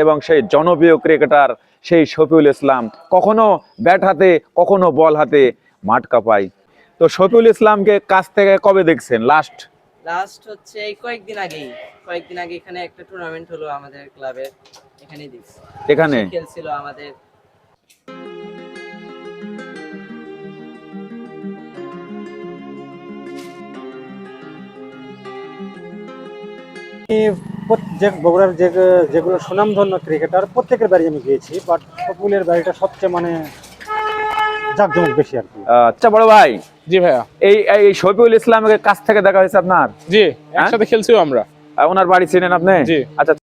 এবং সেই জনপ্রিয় ক্রিকেটার সেই শফিউল ইসলাম কখনো ব্যাট হাতে কখনো বল হাতে মাঠ কাঁপায়। তো শফিউল ইসলামকে কাছ থেকে কবে দেখছেন লাস্ট? লাস্ট হচ্ছে এই কয়েকদিন আগে এখানে একটা টুর্নামেন্ট হলো আমাদের ক্লাবের, এখানেই দেখছি। এখানে খেলছিল আমাদের। বগুড়ার যেগুলো সুনামধন্য ক্রিকেটার প্রত্যেকের বাড়ি আমি গিয়েছি, বাট শফিউলের বাড়িটা সবচেয়ে জাঁকজমক বেশি আর কি। আচ্ছা বড় ভাই, জি ভাইয়া। এই এই শফিউল ইসলামের কাছ থেকে দেখা হয়েছে আপনার? জি, একসাথে খেলছিও আমরা। ওনার বাড়ি চিনেন আপনি? জি। আচ্ছা,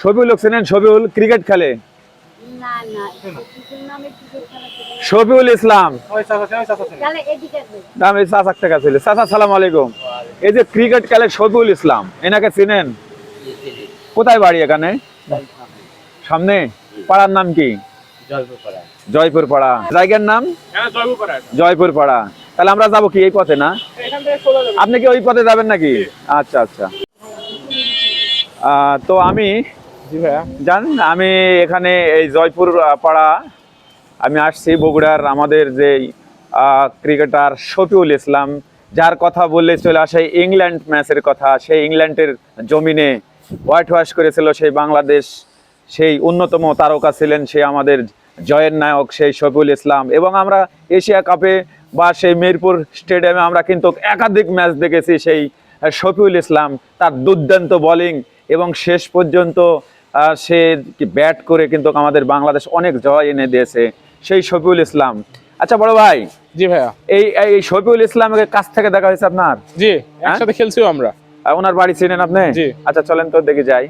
শফিউল চেনেন? শফিউল ক্রিকেট খেলে। না না কিছুর নামে ক্রিকেট খেলা থেকে শফিউল ইসলাম তাহলে এদিকে আসবে। নাম এই চাচার থেকে ছিল। চাচা সালাম আলাইকুম। এই যে ক্রিকেট খেলে শফিউল ইসলাম, এনাকে চিনেন? কোথায় বাড়ি? এখানে সামনে। পাড়ার নাম কি? জয়পুর পাড়া। জায়গার নাম জয়পুর পাড়া। তাহলে আমরা যাবো কি এই পথে? না, আপনি কি ওই পথে যাবেন নাকি? আচ্ছা আচ্ছা। তো আমি জানেন আমি এখানে এই জয়পুর পাড়া আমি আসছি। বগুড়ার আমাদের যে ক্রিকেটার শফিউল ইসলাম, যার কথা বললে চলে আসে ইংল্যান্ড ম্যাচের কথা। সেই ইংল্যান্ডের জমিনে হোয়াইট ওয়াশ করেছিল সেই বাংলাদেশ, সেই অন্যতম তারকা ছিলেন সে আমাদের জয়ের নায়ক সেই শফিউল ইসলাম। এবং আমরা এশিয়া কাপে বা সেই মিরপুর স্টেডিয়ামে আমরা কিন্তু একাধিক ম্যাচ দেখেছি সেই শফিউল ইসলাম, তার দুর্দান্ত বোলিং এবং শেষ পর্যন্ত সে ব্যাট করে কিন্তু আমাদের বাংলাদেশ অনেক জয় এনে দিয়েছে সেই শফিউল ইসলাম। আচ্ছা বড় ভাই। জি ভাইয়া। এই শফিউল ইসলামের কাছ থেকে দেখা হয়েছে আপনার? জি, একসাথে খেলছিও আমরা। ওনার বাড়ি চিনেন আপনি? জি। আচ্ছা চলেন তো দেখে যাই।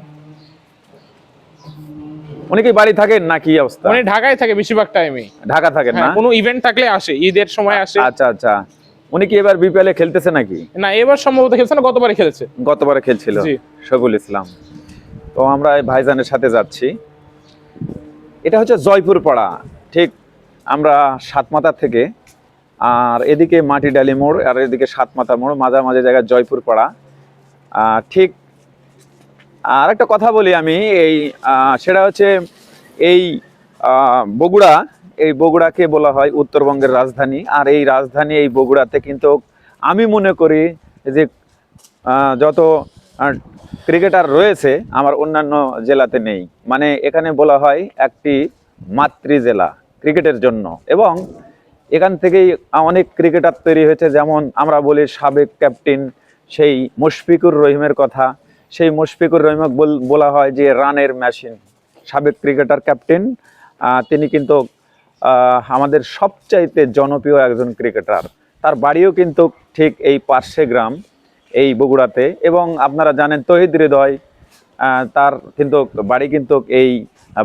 উনি কি বাড়ি থাকেন না কি অবস্থা? উনি ঢাকায় থাকে বেশিরভাগ টাইমে। ঢাকা থাকেন না? কোনো ইভেন্ট থাকলে আসে, ঈদের সময় আসে। আচ্ছা আচ্ছা। উনি কি এবার বিপিএল এ খেলতেছে নাকি? না, এবার সম্ভবত খেলছে না, গতবারে খেলেছে। গতবারে খেলছিল শফিউল ইসলাম। তো আমরা এই ভাইজানের সাথে যাচ্ছি। এটা হচ্ছে জয়পুর পাড়া, ঠিক আমরা সাতমাথা থেকে, আর এদিকে মাটিডালি মোড় আর এদিকে সাতমাথা মোড়, মাঝামাঝি জায়গায় জয়পুর পাড়া। ঠিক আর একটা কথা বলি আমি, এই সেটা হচ্ছে এই বগুড়া, এই বগুড়াকে বলা হয় উত্তরবঙ্গের রাজধানী। আর এই রাজধানী এই বগুড়াতে কিন্তু আমি মনে করি যে যত ক্রিকেটার রয়েছে আমার অন্যান্য জেলাতে নেই। মানে এখানে বলা হয় একটি মাতৃ জেলা ক্রিকেটের জন্য। এবং এখান থেকেই অনেক ক্রিকেটার তৈরি হয়েছে, যেমন আমরা বলি সাবেক ক্যাপ্টেন সেই মুশফিকুর রহিমের কথা। সেই মুশফিকুর রহিমকে বলা হয় যে রানের মেশিন। সাবেক ক্রিকেটার ক্যাপ্টেন, তিনি কিন্তু আমাদের সবচাইতে জনপ্রিয় একজন ক্রিকেটার। তার বাড়িও কিন্তু ঠিক এই পার্শ্বে গ্রাম এই বগুড়াতে। এবং আপনারা জানেন তহিদ হৃদয়, তার কিন্তু বাড়ি কিন্তু এই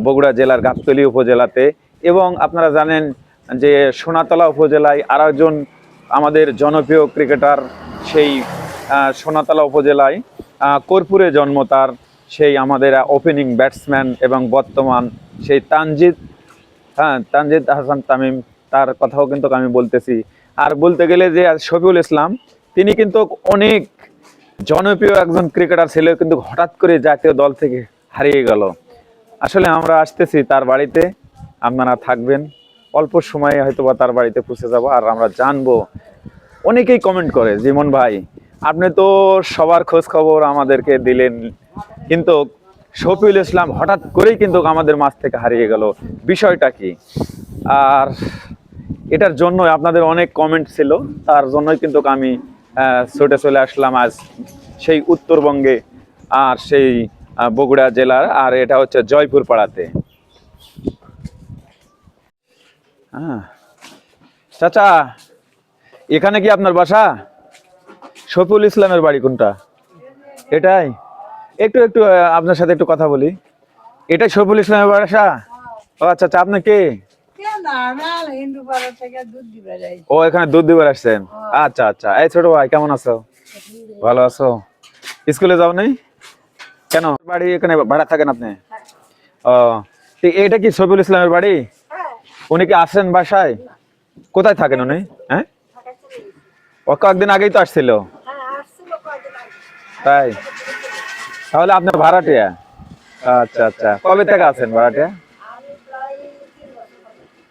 বগুড়া জেলার গাবতলী উপজেলাতে। এবং আপনারা জানেন যে সোনাতলা উপজেলায় আরেকজন আমাদের জনপ্রিয় ক্রিকেটার সেই সোনাতলা উপজেলায় কর্পূরে জন্ম তার, সেই আমাদের ওপেনিং ব্যাটসম্যান এবং বর্তমান সেই তানজিদ হাসান তামিম, তার কথাও কিন্তু আমি বলতেছি। আর বলতে গেলে যে শফিউল ইসলাম, তিনি কিন্তু অনেক জনপ্রিয় একজন ক্রিকেটার ছিল, কিন্তু হঠাৎ করে জাতীয় দল থেকে হারিয়ে গেল। আসলে আমরা আসতেছি তার বাড়িতে, আপনারা থাকবেন, অল্প সময়ে হয়তো বা তার বাড়িতে পৌঁছে যাব আর আমরা জানবো। অনেকেই কমেন্ট করে, জীবন ভাই আপনি তো সবার খোঁজ খবর আমাদেরকে দিলেন, কিন্তু শফিউল ইসলাম হঠাৎ করেই কিন্তু আমাদের মাঝ থেকে হারিয়ে গেল, বিষয়টা কি? আর এটার জন্য আপনাদের অনেক কমেন্ট ছিল, তার জন্যই কিন্তু আমি ছুটে চলে আসলাম আজ সেই উত্তরবঙ্গে, আর সেই বগুড়া জেলার, আর এটা হচ্ছে জয়পুর পাড়াতে। হ্যাঁ চাচা, এখানে কি আপনার বাসা? শফিউল ইসলামের বাড়ি কোনটা? এটাই? একটু একটু আপনার সাথে একটু কথা বলি। এটাই শফিউল ইসলামের বাসা? ও আচ্ছা আচ্ছা, আপনি কে? ও এখানে দুধ দিবার আসছেন? আচ্ছা আচ্ছা। এই ছোট ভাই কেমন আছো? ভালো আছো? স্কুলে যাও নাই কেন? বাড়ি এখানে ভাড়া থাকেন আপনি? ও, তো এটা কি শফিউল ইসলামের বাড়ি? উনি কি আসেন বাসায়? কোথায় থাকেন উনি? হ্যাঁ, ও কয়েকদিন আগেই তো আসছিল। তাই? তাহলে আপনার ভাড়াটিয়া? আচ্ছা আচ্ছা, কবে থেকে আছেন ভাড়াটিয়া?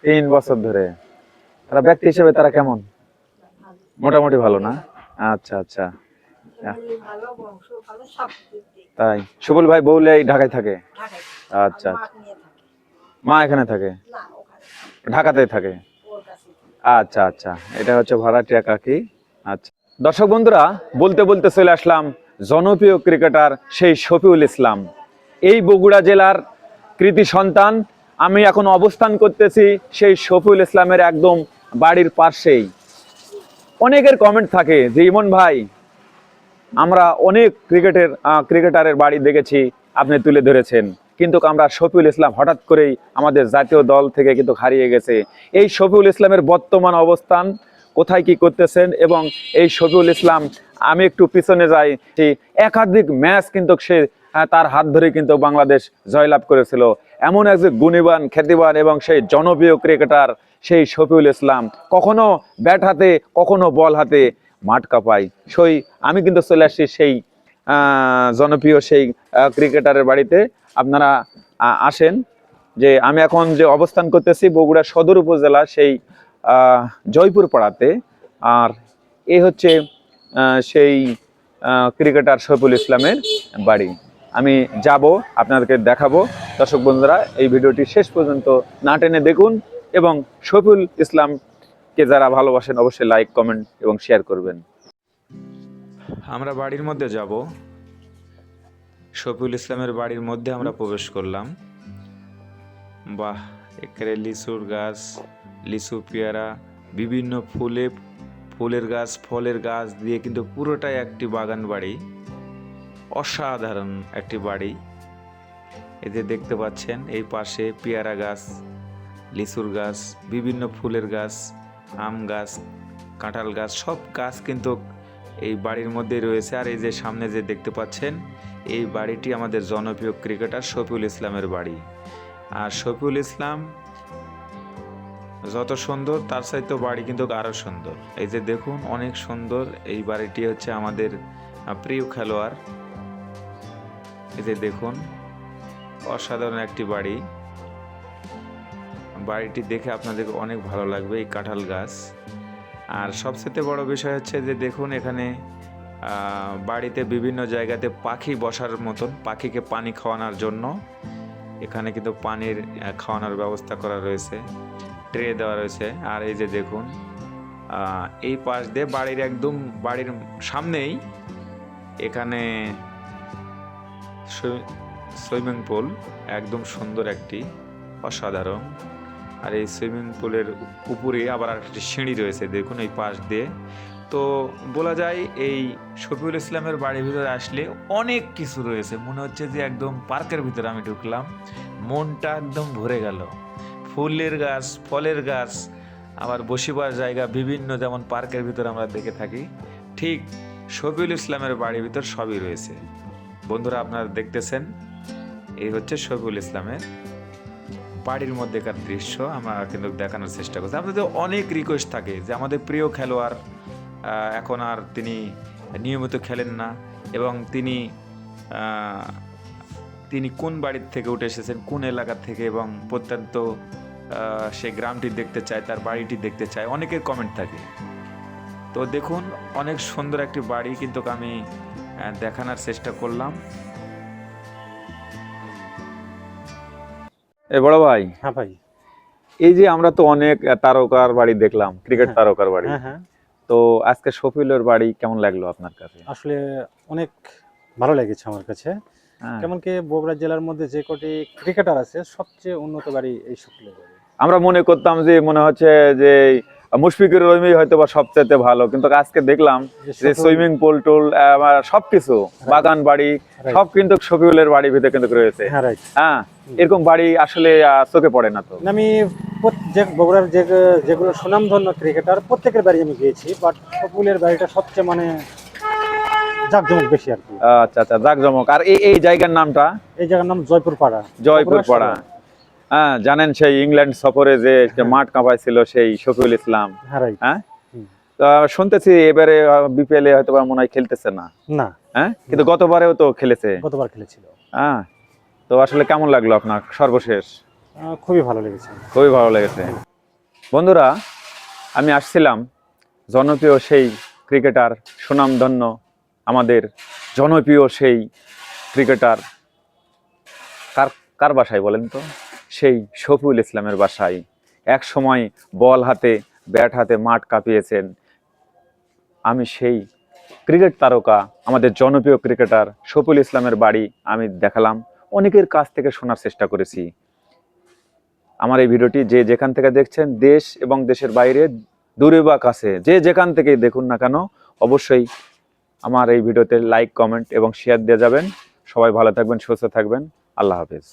3 বছর ধরে। তারা ব্যক্তি হিসেবে তারা কেমন? মোটামুটি ভালো না? আচ্ছা আচ্ছা। তাই? সুবল ভাই বউলে ঢাকায় থাকে? আচ্ছা আচ্ছা। মা এখানে থাকে? ঢাকাতে থাকে? আচ্ছা আচ্ছা, এটা হচ্ছে ভাড়াটিয়া কাকি। আচ্ছা দর্শক বন্ধুরা, বলতে বলতে চলে আসলাম জনপ্রিয় ক্রিকেটার সেই শফিউল ইসলাম, এই বগুড়া জেলার কৃতি সন্তান। আমি এখন অবস্থান করতেছি সেই শফিউল ইসলামের একদম বাড়ির পাশেই। অনেকের কমেন্ট থাকে যে ইমন ভাই, আমরা অনেক ক্রিকেটারের বাড়ি দেখেছি, আপনি তুলে ধরেছেন, কিন্তু আমরা শফিউল ইসলাম হঠাৎ করেই আমাদের জাতীয় দল থেকে কিন্তু হারিয়ে গেছে। এই শফিউল ইসলামের বর্তমান অবস্থান কোথায়, কি করতেছেন, এবং এই শফিউল ইসলাম, আমি একটু পিছনে যাই, সেই একাধিক ম্যাচ কিন্তু সে তার হাত ধরে কিন্তু বাংলাদেশ জয়লাভ করেছিল। এমন একজন গুণীবান, খ্যাতিবান এবং সেই জনপ্রিয় ক্রিকেটার সেই শফিউল ইসলাম, কখনো ব্যাট হাতে কখনো বল হাতে মাঠ কাঁপায়। আমি কিন্তু চলে আসছি সেই জনপ্রিয় সেই ক্রিকেটারের বাড়িতে। আপনারা আসেন, যে আমি এখন যে অবস্থান করতেছি বগুড়া সদর উপজেলা সেই জয়পুর পাড়াতে, আর এই হচ্ছে সেই ক্রিকেটার শফিউল ইসলামের বাড়ি। আমি যাব, আপনাদেরকে দেখাবো। দর্শক বন্ধুরা, এই ভিডিওটি শেষ পর্যন্ত না টেনে দেখুন, এবং শফিউল ইসলামকে যারা ভালোবাসেন অবশ্যই লাইক, কমেন্ট এবং শেয়ার করবেন। আমরা বাড়ির মধ্যে যাব, শফিউল ইসলামের বাড়ির মধ্যে আমরা প্রবেশ করলাম। বাহ, এখানে লিচুর গাছ, লিচু, পেয়ারা, বিভিন্ন ফুলের গাছ, ফলের গাছ দিয়ে কিন্তু পুরোটাই একটি বাগান বাড়ি, অসাধারণ একটি বাড়ি। এতে দেখতে পাচ্ছেন এই পাশে পেয়ারা গাছ, লিচুর গাছ, বিভিন্ন ফুলের গাছ, আম গাছ, কাঁঠাল গাছ, সব গাছ কিন্তু এই বাড়ির মধ্যে রয়েছে। আর এই যে সামনে যে দেখতে পাচ্ছেন, এই বাড়িটি আমাদের জনপ্রিয় ক্রিকেটার শফিউল ইসলামের বাড়ি। আর শফিউল ইসলাম যত সুন্দর, তার চাইতে বাড়ি কিন্তু আরো সুন্দর। এই যে দেখুন, অনেক সুন্দর এই বাড়িটি, হচ্ছে আমাদের প্রিয় খেলোয়াড়। এই যে দেখুন, অসাধারণ একটি বাড়ি। বাড়িটি দেখে আপনাদের অনেক ভালো লাগবে। এই কাঁঠাল গাছ, আর সবচেয়ে বড় বিষয় হচ্ছে যে দেখুন, এখানে বাড়িতে বিভিন্ন জায়গাতে পাখি বসার মতন, পাখিকে পানি খাওয়ানোর জন্য এখানে কিন্তু পানির খাওয়ানোর ব্যবস্থা করা রয়েছে, ট্রে দেওয়া রয়েছে। আর এই যে দেখুন, এই পাশ দিয়ে বাড়ির সামনেই এখানে সুইমিং পুল, একদম সুন্দর একটি, অসাধারণ। আর এই সুইমিং পুলের উপরে আবার একটি সিঁড়ি রয়েছে, দেখুন এই পাশ দিয়ে। তো বলা যায় এই শফিউল ইসলামের বাড়ির ভিতরে আসলে অনেক কিছু রয়েছে, মনে হচ্ছে যে একদম পার্কের ভিতরে আমি ঢুকলাম, মনটা একদম ভরে গেল। ফুলের গাছ, ফলের গাছ, আবার বসিবার জায়গা বিভিন্ন, যেমন পার্কের ভিতরে আমরা দেখে থাকি, ঠিক শফিউল ইসলামের বাড়ির ভিতর সবই রয়েছে। বন্ধুরা, আপনারা দেখতেছেন, এই হচ্ছে শফিউল ইসলামের বাড়ির মধ্যেকার দৃশ্য আমরা কিন্তু দেখানোর চেষ্টা করছি। আপনাদের অনেক রিকোয়েস্ট থাকে যে আমাদের প্রিয় খেলোয়াড় এখন আর তিনি নিয়মিত খেলেন না, এবং তিনি তিনি কোন বাড়ির থেকে উঠে এসেছেন, কোন এলাকা থেকে, এবং প্রত্যন্ত সে গ্রামটি দেখতে চায়, তার বাড়িটি দেখতে চায়, অনেকের কমেন্ট থাকে। তো দেখুন, অনেক সুন্দর একটি বাড়ি কিন্তু আমি দেখানোর চেষ্টা করলাম। এ বড় ভাই, হ্যাঁ ভাই। এই যে আমরা তো অনেক তারকার বাড়ি দেখলাম, ক্রিকেট হ্যাঁ। তারকার বাড়ি, হ্যাঁ হ্যাঁ, তো আজকে শফিউলের বাড়ি কেমন লাগলো আপনার কাছে? আসলে অনেক ভালো লেগেছে আমার কাছে। হ্যাঁ। কেমন কি বগুড়া জেলার মধ্যে যে কটি ক্রিকেটার আছে সবচেয়ে উন্নত বাড়ি এই শফিউলের বাড়ি। আমরা মনে করতাম যে মনে হচ্ছে যে মুশফিকুর রহিমই হয়তো বা সবচেয়ে ভালো, কিন্তু আজকে দেখলাম যে শফিউল- সুইমিং পুল টুল সবকিছু, বাগান বাড়ি সব কিন্তু শফিউলের বাড়ির ভিতরে কিন্তু রয়েছে। হ্যাঁ রাইট। হ্যাঁ, এরকম বাড়ি আসলে চোখে পড়ে না তো। আমি যে বগুড়ার যেগুলো সুনামধন্য ক্রিকেটার প্রত্যেকের বাড়ি আমি গিয়েছি, বাট শফিউলের বাড়িটা সবচেয়ে মানে জাঁকজমক বেশি আর কি। আচ্ছা আচ্ছা, জাকজমক। আর এই জায়গার নামটা? এই জায়গার নাম জয়পুর পাড়া। জয়পুর পাড়া। হ্যাঁ, জানেন সেই ইংল্যান্ড সফরে যে মাঠ কাঁপাইছিল সেই শফিউল ইসলাম। হ্যাঁ রাইট। হ্যাঁ, তো শুনতেছি এবারে বিপিএল এ হয়তো বা মনে হয় খেলতেছে না। না, হ্যাঁ, কিন্তু গতবারেও তো খেলেছে। গতবার খেলেছিল। হ্যাঁ, তো আসলে কেমন লাগলো আপনার সর্বশেষ? খুবই ভালো লেগেছে। খুবই ভালো লেগেছে। বন্ধুরা, আমি আসছিলাম জনপ্রিয় সেই ক্রিকেটার, সুনামধন্য আমাদের জনপ্রিয় সেই ক্রিকেটার, কার বাসায় বলেন তো? সেই শফিউল ইসলামের বাসায়। এক সময় বল হাতে ব্যাট হাতে মাঠ কাঁপিয়েছেন। আমি সেই ক্রিকেট তারকা, আমাদের জনপ্রিয় ক্রিকেটার শফিউল ইসলামের বাড়ি আমি দেখালাম, অনেকের কাছ থেকে শোনার চেষ্টা করেছি। আমার এই ভিডিওটি যে যেখান থেকে দেখছেন, দেশ এবং দেশের বাইরে, দূরে বা কাছে, যে যেখান থেকেই দেখুন না কেন, অবশ্যই আমার এই ভিডিওতে লাইক, কমেন্ট এবং শেয়ার দিয়ে যাবেন। সবাই ভালো থাকবেন, সুস্থ থাকবেন। আল্লাহ হাফেজ।